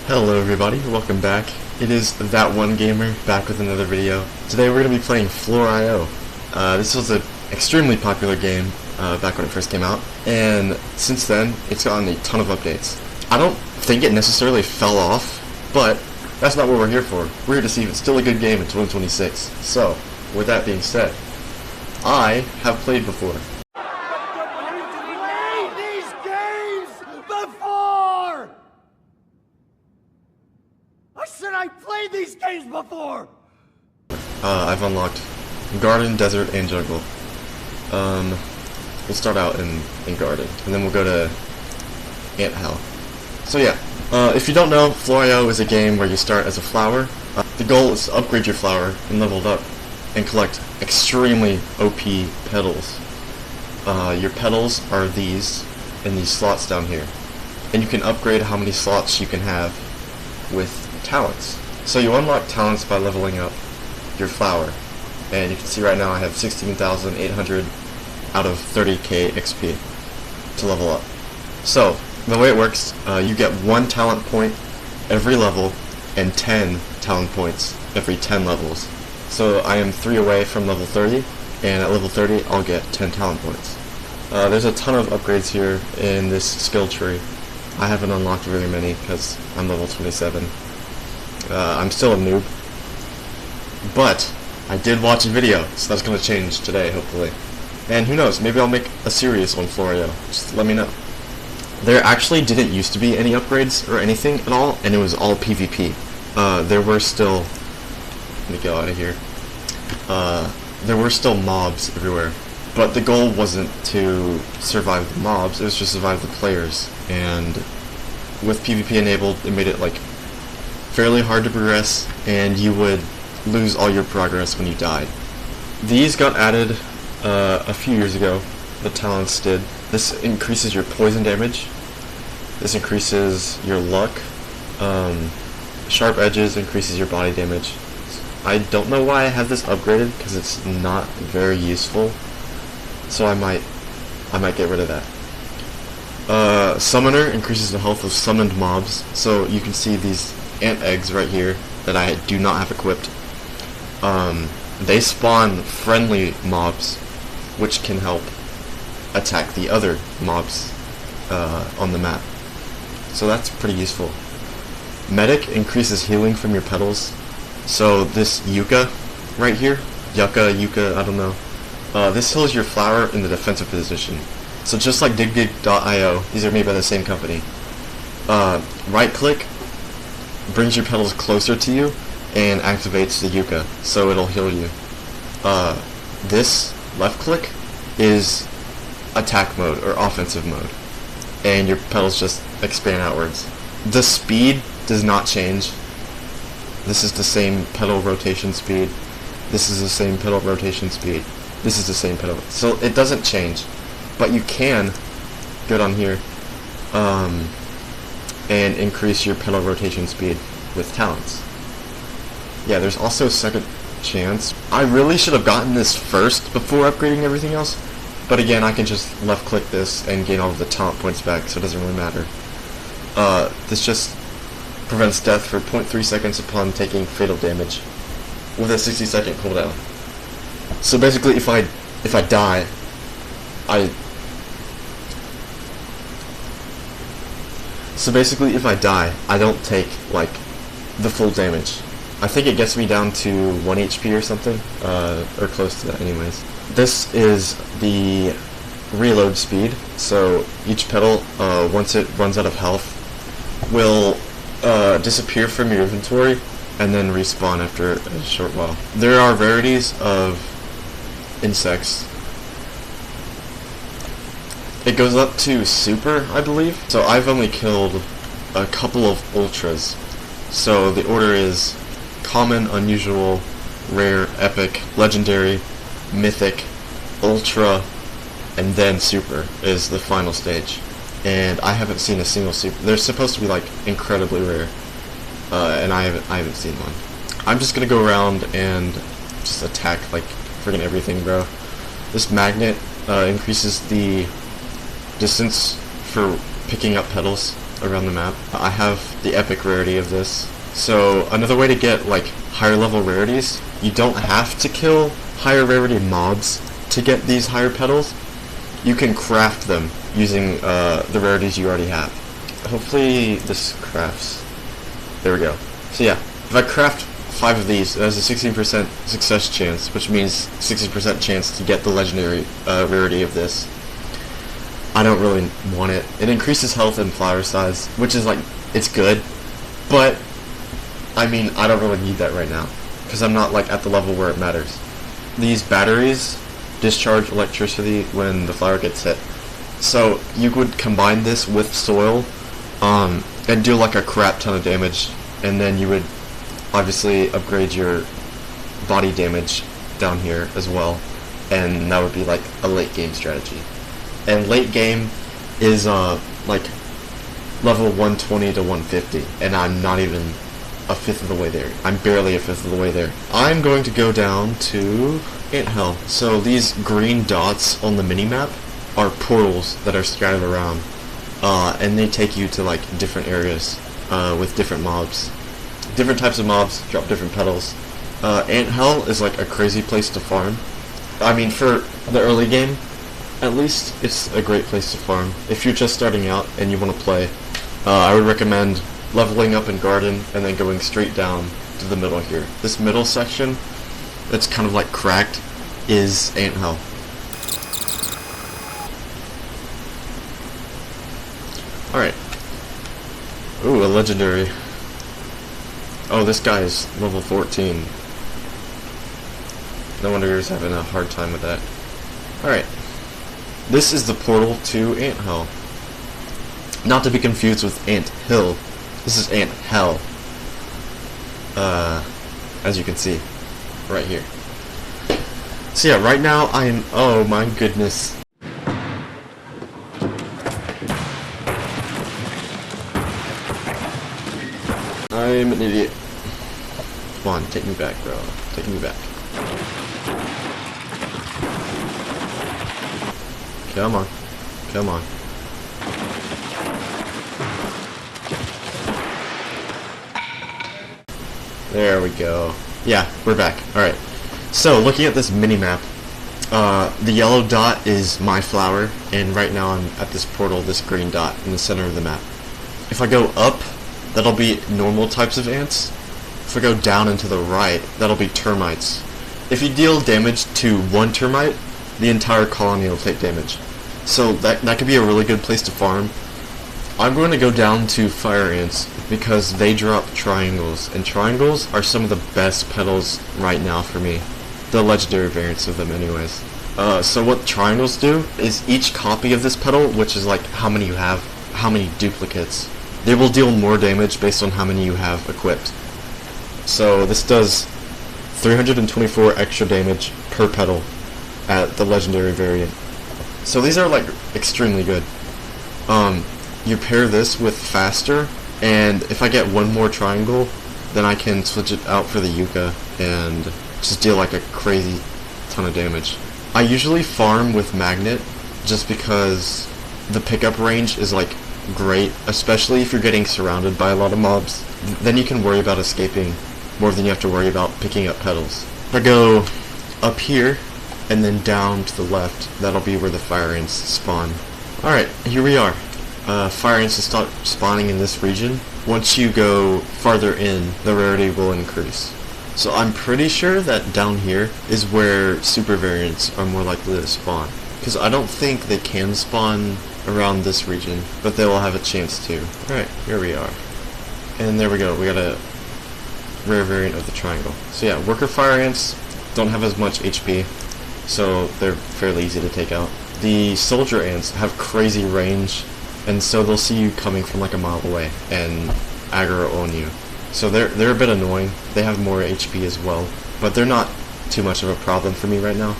Hello everybody, welcome back. It is That One Gamer, back with another video. Today we're going to be playing Floor.io. This was an extremely popular game back when it first came out, and since then it's gotten a ton of updates. I don't think it necessarily fell off, but that's not what we're here for. We're here to see if it's still a good game in 2026. So, with that being said, I have played before. I played these games before! I've unlocked Garden, Desert, and Jungle. We'll start out in Garden, and then we'll go to Ant Hell. So yeah, if you don't know, Floor.io is a game where you start as a flower. The goal is to upgrade your flower and level it up, and collect extremely OP petals. Your petals are these, in these slots down here. And you can upgrade how many slots you can have with talents. So you unlock talents by leveling up your flower, and you can see right now I have 16,800 out of 30k XP to level up. So the way it works, you get 1 talent point every level and 10 talent points every 10 levels. So I am 3 away from level 30, and at level 30 I'll get 10 talent points. There's a ton of upgrades here in this skill tree. I haven't unlocked very many because I'm level 27. I'm still a noob, but I did watch a video, so that's going to change today, hopefully. And who knows, maybe I'll make a series on Floor.io. Just let me know. There actually didn't used to be any upgrades or anything at all, and it was all PvP. There were still... Let me go out of here. There were still mobs everywhere, but the goal wasn't to survive the mobs, it was to survive the players. And with PvP enabled, it made it like fairly hard to progress, and you would lose all your progress when you died. These got added a few years ago, the talents did. This increases your poison damage, this increases your luck, sharp edges increases your body damage. I don't know why I have this upgraded, because it's not very useful, so I might get rid of that. Summoner increases the health of summoned mobs, so you can see these ant eggs right here that I do not have equipped. They spawn friendly mobs, which can help attack the other mobs on the map. So that's pretty useful. Medic increases healing from your petals. So this Yucca right here, Yucca, I don't know. This heals your flower in the defensive position. So just like DigDig.io, these are made by the same company. Right click brings your petals closer to you and activates the Yucca, so it'll heal you. This left click is attack mode or offensive mode, and your petals just expand outwards. The speed does not change. This is the same petal rotation speed. This is the same petal rotation speed. This is the same petal. So it doesn't change, but you can go down here and increase your petal rotation speed with talents. Yeah, there's also second chance. I really should have gotten this first before upgrading everything else, but again, I can just left click this and gain all of the talent points back, so it doesn't really matter. This just prevents death for 0.3 seconds upon taking fatal damage with a 60-second cooldown. So basically, if I die, I don't take, like, the full damage. I think it gets me down to 1 HP or something, or close to that anyways. This is the reload speed, so each petal, once it runs out of health, will disappear from your inventory and then respawn after a short while. There are rarities of insects. It goes up to super, I believe. So I've only killed a couple of ultras. So the order is common, unusual, rare, epic, legendary, mythic, ultra, and then super is the final stage. And I haven't seen a single super. They're supposed to be like incredibly rare, and I haven't seen one. I'm just gonna go around and just attack like friggin' everything, bro. This magnet increases the distance for picking up petals. around the map. I have the epic rarity of this. So another way to get like higher level rarities, you don't have to kill higher rarity mobs to get these higher petals. You can craft them using the rarities you already have. Hopefully this crafts. There we go. So yeah, if I craft 5 of these, it has a 16% success chance, which means 60% chance to get the legendary rarity of this. I don't really want it. It increases health and flower size, which is like, it's good, but I mean, I don't really need that right now, because I'm not like at the level where it matters. These batteries discharge electricity when the flower gets hit. So you would combine this with soil and do like a crap ton of damage, and then you would obviously upgrade your body damage down here as well, and that would be like a late game strategy. And late game is like level 120 to 150, and I'm not even a fifth of the way there. I'm barely a fifth of the way there. I'm going to go down to Anthell. So these green dots on the minimap are portals that are scattered around, and they take you to like different areas with different mobs. Different types of mobs drop different petals. Anthell is like a crazy place to farm. I mean, for the early game, at least, it's a great place to farm. If you're just starting out and you want to play, I would recommend leveling up in Garden and then going straight down to the middle here. This middle section that's kind of like cracked is Anthell. Alright. Ooh, a legendary. Oh, this guy is level 14. No wonder he's having a hard time with that. Alright. This is the portal to Anthell. Not to be confused with Ant Hill. This is Anthell. As you can see, right here. So yeah, right now I am, oh my goodness. I'm an idiot. Come on, take me back, bro. Take me back. Come on. Come on. There we go. Yeah, we're back. Alright. So, looking at this mini-map, the yellow dot is my flower, and right now I'm at this portal, this green dot, in the center of the map. If I go up, that'll be normal types of ants. If I go down and to the right, that'll be termites. If you deal damage to one termite, the entire colony will take damage. So that could be a really good place to farm. I'm going to go down to fire ants because they drop triangles, and triangles are some of the best petals right now for me. The legendary variants of them anyways. So what triangles do is each copy of this petal, which is like how many you have, how many duplicates, they will deal more damage based on how many you have equipped. So this does 324 extra damage per petal at the legendary variant. So these are like extremely good. You pair this with faster, and if I get one more triangle, then I can switch it out for the Yucca and just deal like a crazy ton of damage. I usually farm with magnet just because the pickup range is like great, especially if you're getting surrounded by a lot of mobs. Then you can worry about escaping more than you have to worry about picking up petals. If I go up here and then down to the left, that'll be where the fire ants spawn. Alright, here we are. Fire ants will start spawning in this region. Once you go farther in, the rarity will increase. So I'm pretty sure that down here is where super variants are more likely to spawn. Because I don't think they can spawn around this region, but they will have a chance to. Alright, here we are. And there we go, we got a rare variant of the triangle. So yeah, worker fire ants don't have as much HP, so they're fairly easy to take out. The soldier ants have crazy range, and so they'll see you coming from like a mile away and aggro on you. So they're a bit annoying. They have more HP as well, but they're not too much of a problem for me right now.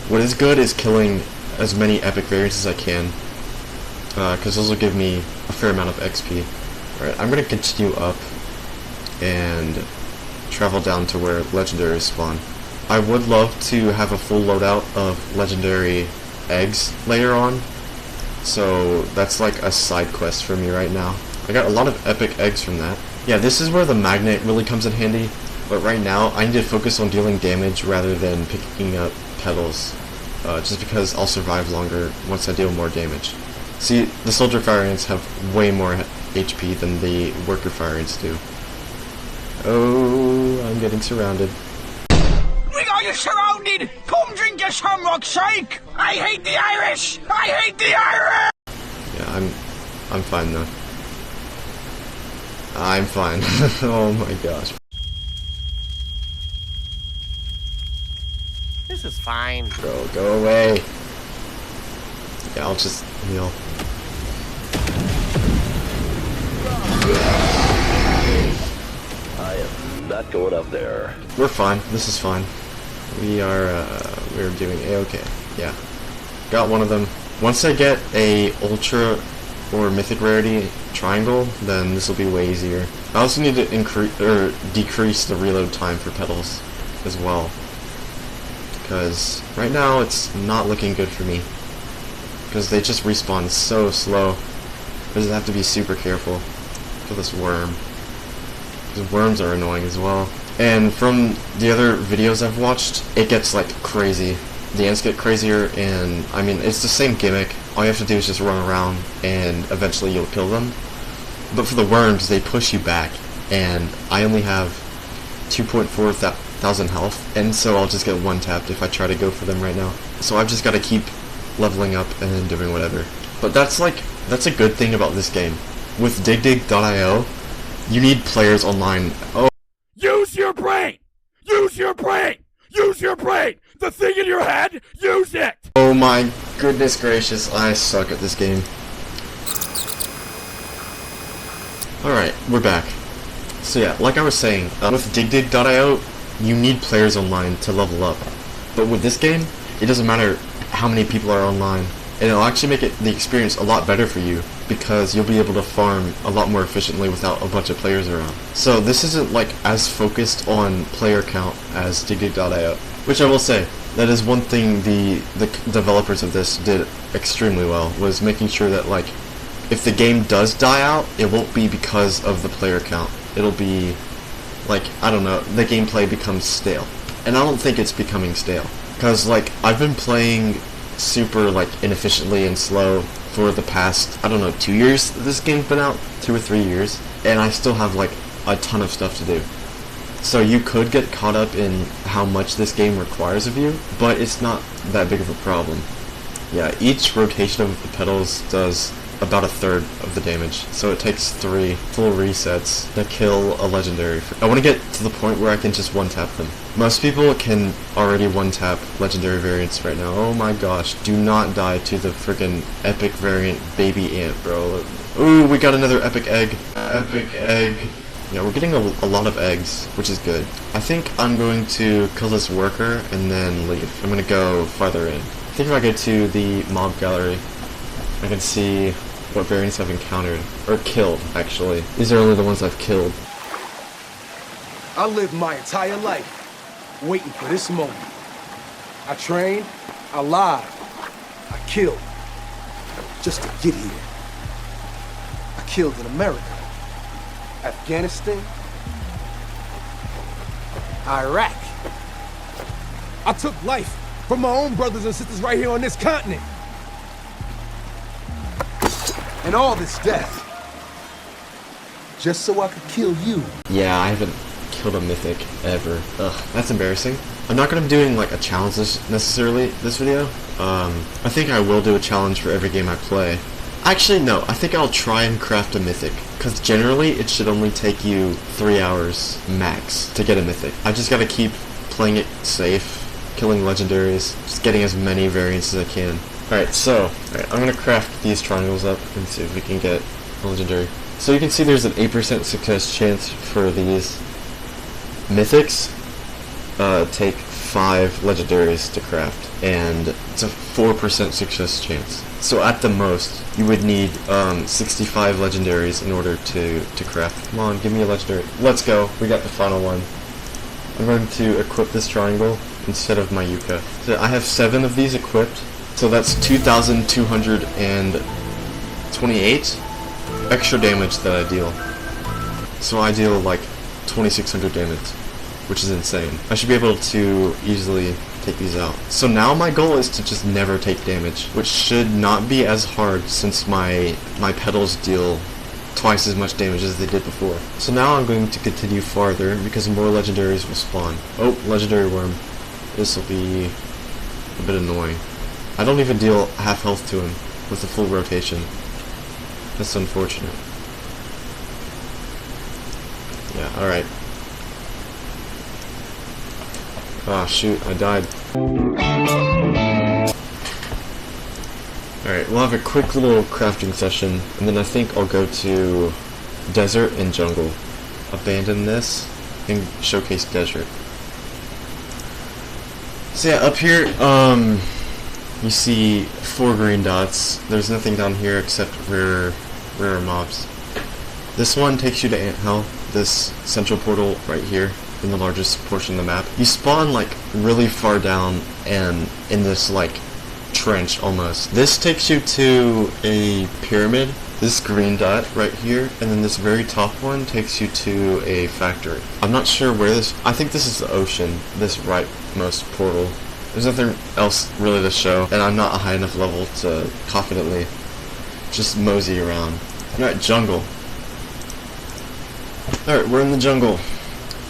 What is good is killing as many epic variants as I can, because those will give me a fair amount of XP. Alright, I'm going to continue up and travel down to where legendaries spawn. I would love to have a full loadout of legendary eggs later on, so that's like a side quest for me right now. I got a lot of epic eggs from that. Yeah, this is where the magnet really comes in handy, but right now I need to focus on dealing damage rather than picking up petals, just because I'll survive longer once I deal more damage. See, the soldier fire ants have way more HP than the worker fire ants do. Oh, I'm getting surrounded. We got you surrounded! Come drink your shamrock shake! I hate the Irish! I hate the Irish! Yeah, I'm fine though. I'm fine. Oh my gosh. This is fine. Bro, go away. Yeah, I'll just heal. I am not going up there. We're fine. This is fine. We're doing A-okay. Yeah. Got one of them. Once I get a ultra or mythic rarity triangle, then this will be way easier. I also need to increase or decrease the reload time for petals as well, because right now it's not looking good for me, because they just respawn so slow. I just have to be super careful for this worm, because worms are annoying as well. And from the other videos I've watched, it gets like crazy. The ants get crazier, and I mean, it's the same gimmick. All you have to do is just run around, and eventually you'll kill them. But for the worms, they push you back, and I only have 2.4 thousand health, and so I'll just get one-tapped if I try to go for them right now. So I've just got to keep leveling up and doing whatever. But that's a good thing about this game. With DigDig.io, you need players online. Oh. Use your brain! Use your brain! Use your brain! The thing in your head, use it! Oh my goodness gracious, I suck at this game. Alright, we're back. So yeah, like I was saying, with DigDig.io, you need players online to level up. But with this game, it doesn't matter how many people are online, and it'll actually make the experience a lot better for you, because you'll be able to farm a lot more efficiently without a bunch of players around. So this isn't like as focused on player count as DigDig.io, which I will say, that is one thing the developers of this did extremely well, was making sure that like, if the game does die out, it won't be because of the player count. It'll be like, I don't know, the gameplay becomes stale. And I don't think it's becoming stale, because like, I've been playing super like inefficiently and slow for the past, I don't know, 2 years this game's been out, 2 or 3 years, and I still have like a ton of stuff to do. So you could get caught up in how much this game requires of you, but it's not that big of a problem. Yeah, each rotation of the petals does about 1/3 of the damage, so it takes 3 full resets to kill a legendary. I want to get to the point where I can just one-tap them. Most people can already one-tap legendary variants right now. Oh my gosh, do not die to the friggin' epic variant baby ant, bro. Ooh, we got another epic egg. Epic egg. Yeah, we're getting a lot of eggs, which is good. I think I'm going to kill this worker and then leave. I'm going to go farther in. I think if I go to the mob gallery, I can see what variants I've encountered. Or killed, actually. These are only the ones I've killed. I lived my entire life waiting for this moment. I trained, I lied, I killed, just to get here. I killed in America, Afghanistan, Iraq. I took life from my own brothers and sisters right here on this continent. And all this death, just so I could kill you. Yeah, I haven't killed a mythic ever. Ugh, that's embarrassing. I'm not gonna be doing like a challenge necessarily this video. I think I will do a challenge for every game I play. Actually, no, I think I'll try and craft a mythic, because generally it should only take you 3 hours max to get a mythic. I just gotta keep playing it safe, killing legendaries, just getting as many variants as I can. Alright, so, I'm gonna craft these triangles up and see if we can get a legendary. So you can see there's an 8% success chance for these mythics. Take 5 legendaries to craft, and it's a 4% success chance. So at the most, you would need 65 legendaries in order to craft. Come on, give me a legendary. Let's go, we got the final one. I'm going to equip this triangle instead of my Yuka. So I have 7 of these equipped, so that's 2,228. extra damage that I deal. So I deal like 2600 damage, which is insane. I should be able to easily take these out. So now my goal is to just never take damage, which should not be as hard since my petals deal twice as much damage as they did before. So now I'm going to continue farther because more legendaries will spawn. Oh, legendary worm. This will be a bit annoying. I don't even deal half health to him with the full rotation. That's unfortunate. Yeah, alright. Ah, shoot, I died. Alright, we'll have a quick little crafting session, and then I think I'll go to desert and jungle. Abandon this, and showcase desert. So yeah, up here, you see 4 green dots. There's nothing down here except rare mobs. This one takes you to Anthell, this central portal right here, in the largest portion of the map. You spawn like really far down and in this like trench almost. This takes you to a pyramid, this green dot right here, and then this very top one takes you to a factory. I'm not sure where this, I think this is the ocean, this rightmost portal. There's nothing else really to show, and I'm not a high enough level to confidently just mosey around. Alright, jungle. Alright, we're in the jungle.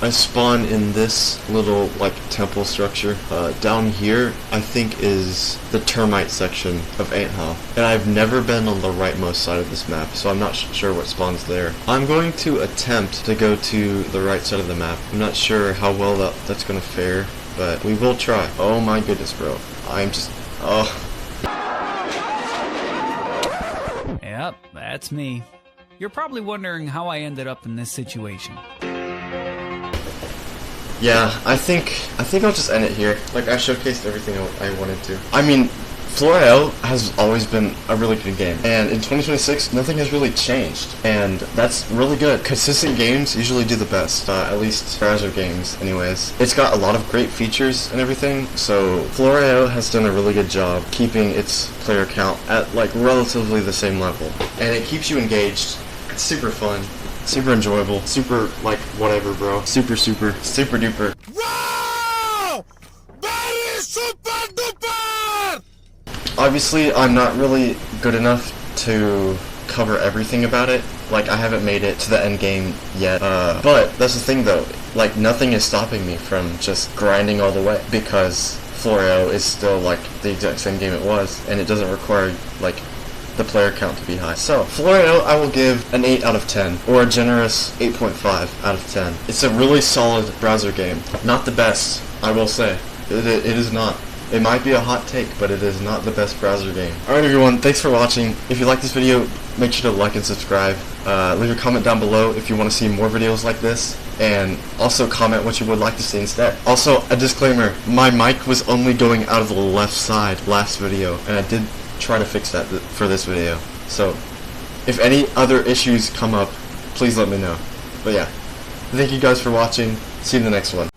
I spawn in this little, like, temple structure. Down here, I think, is the termite section of Anthell. And I've never been on the rightmost side of this map, so I'm not sure what spawns there. I'm going to attempt to go to the right side of the map. I'm not sure how well that's going to fare, but we will try. Oh my goodness, bro. I'm just... oh. Yep, that's me. You're probably wondering how I ended up in this situation. Yeah, I think I'll just end it here. Like, I showcased everything I wanted to. I mean, Florio has always been a really good game, and in 2026, nothing has really changed, and that's really good. Consistent games usually do the best, at least browser games, anyways. It's got a lot of great features and everything, so Florio has done a really good job keeping its player count at, like, relatively the same level, and it keeps you engaged. It's super fun. Super enjoyable. Super, like, whatever, bro. Super duper. Wow! Very super duper! Obviously, I'm not really good enough to cover everything about it. Like, I haven't made it to the end game yet. But that's the thing, though. Like, nothing is stopping me from just grinding all the way, because Florio is still, like, the exact same game it was, and it doesn't require, like, the player count to be high. So, Florio, I will give an 8 out of 10, or a generous 8.5 out of 10. It's a really solid browser game. Not the best, I will say. It is not. It might be a hot take, but it is not the best browser game. Alright everyone, thanks for watching. If you like this video, make sure to like and subscribe. Leave a comment down below if you want to see more videos like this, and also comment what you would like to see instead. Also, a disclaimer, my mic was only going out of the left side last video, and I did try to fix that for this video. So, if any other issues come up, please let me know. But yeah, thank you guys for watching. See you in the next one.